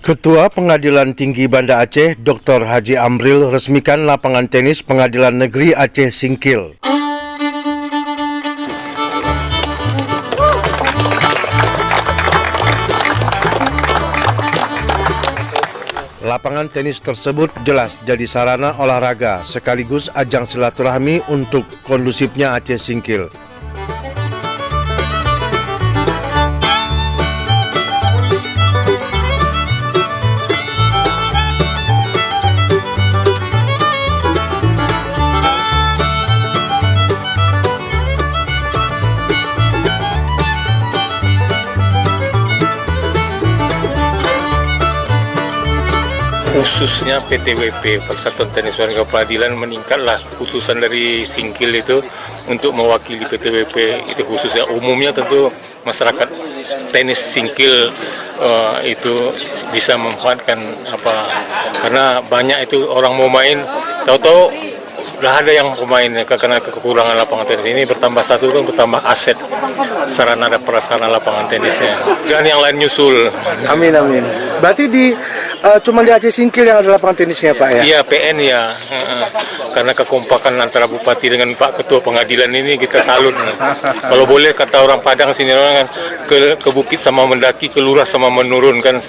Ketua Pengadilan Tinggi Banda Aceh, Dr. Haji Amril, resmikan lapangan tenis Pengadilan Negeri Aceh Singkil. Lapangan tenis tersebut jelas jadi sarana olahraga sekaligus ajang silaturahmi untuk kondusifnya Aceh Singkil. Khususnya PTWP, Persatuan Tenis Warga Peradilan, meningkatlah putusan dari Singkil itu untuk mewakili PTWP itu khususnya. Umumnya tentu masyarakat tenis Singkil itu bisa memanfaatkan karena banyak itu orang mau main, tahu-tahu udah ada yang pemain karena kekurangan lapangan tenis ini. Bertambah satu kan bertambah aset sarana dan prasarana lapangan tenisnya, dan yang lain nyusul. Amin amin. Berarti cuma di Aceh Singkil yang ada lapangan tenisnya, Pak, ya? Iya, PN ya. Karena kekompakan antara Bupati dengan Pak Ketua Pengadilan ini kita salut. Kalau boleh kata orang Padang sini, orang kan ke bukit sama mendaki, ke lurah sama menurun kan.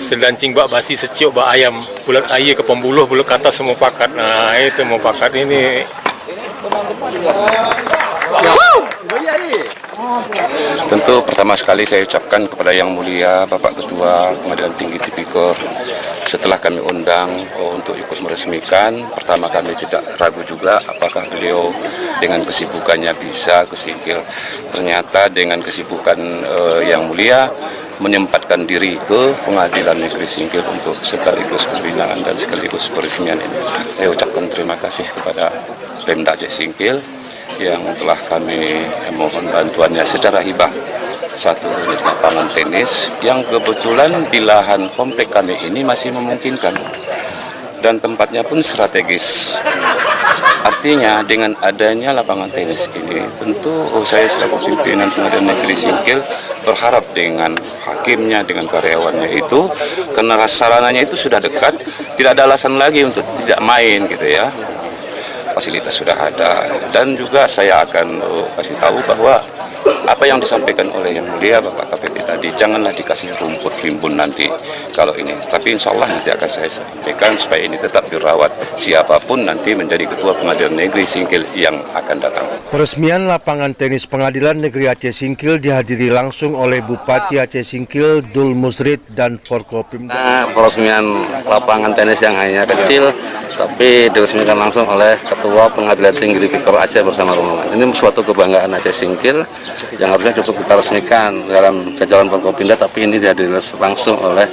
Sedancing bak basi seciuk bak ayam, bulat air ke pembuluh, bulat kata semua pakat. Nah itu mau pakat ini. Tentu pertama sekali saya ucapkan kepada Yang Mulia Bapak Ketua Pengadilan Tinggi Tipikor, setelah kami undang untuk ikut meresmikan, pertama kami tidak ragu juga apakah beliau dengan kesibukannya bisa ke Singkil. Ternyata dengan kesibukan Yang Mulia menyempatkan diri ke Pengadilan Negeri Singkil untuk sekaligus pembinaan dan sekaligus peresmian ini. Saya ucapkan terima kasih kepada Pemda Aceh Singkil yang telah kami mohon bantuannya secara hibah satu unit lapangan tenis yang kebetulan di lahan komplek kami ini masih memungkinkan dan tempatnya pun strategis. Artinya dengan adanya lapangan tenis ini tentu saya selaku pimpinan Pengadilan Negeri Singkil berharap dengan hakimnya, dengan karyawannya itu, karena sarananya itu sudah dekat, tidak ada alasan lagi untuk tidak main gitu ya. Fasilitas sudah ada, dan juga saya akan kasih tahu bahwa apa yang disampaikan oleh Yang Mulia Bapak KPP tadi, janganlah dikasih rumput rimbun nanti kalau ini, tapi insya Allah nanti akan saya sampaikan supaya ini tetap dirawat siapapun nanti menjadi Ketua Pengadilan Negeri Singkil yang akan datang. Peresmian lapangan tenis Pengadilan Negeri Aceh Singkil dihadiri langsung oleh Bupati Aceh Singkil, Dul Musrid, dan Forkopimda. Peresmian lapangan tenis yang hanya kecil tapi diresmikan langsung oleh Ketua Pengadilan Tinggi Tipikor Aceh bersama rombongan. Ini suatu kebanggaan Aceh Singkil yang harusnya cukup kita resmikan dalam jajaran Forkopimda, tapi ini dihadiri langsung oleh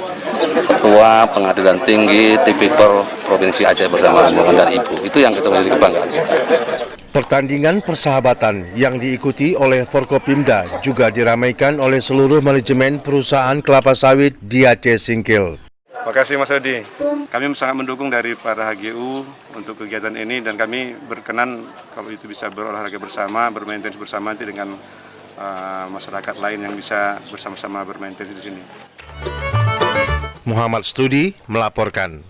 Ketua Pengadilan Tinggi Tipikor Provinsi Aceh bersama rombongan dan Ibu. Itu yang kita menjadi kebanggaan kita. Pertandingan persahabatan yang diikuti oleh Forkopimda juga diramaikan oleh seluruh manajemen perusahaan kelapa sawit di Aceh Singkil. Terima kasih Mas Adi. Kami sangat mendukung dari para HGU untuk kegiatan ini, dan kami berkenan kalau itu bisa berolahraga bersama, bermain tenis bersama nanti dengan masyarakat lain yang bisa bersama-sama bermain tenis di sini. Muhammad Studi melaporkan.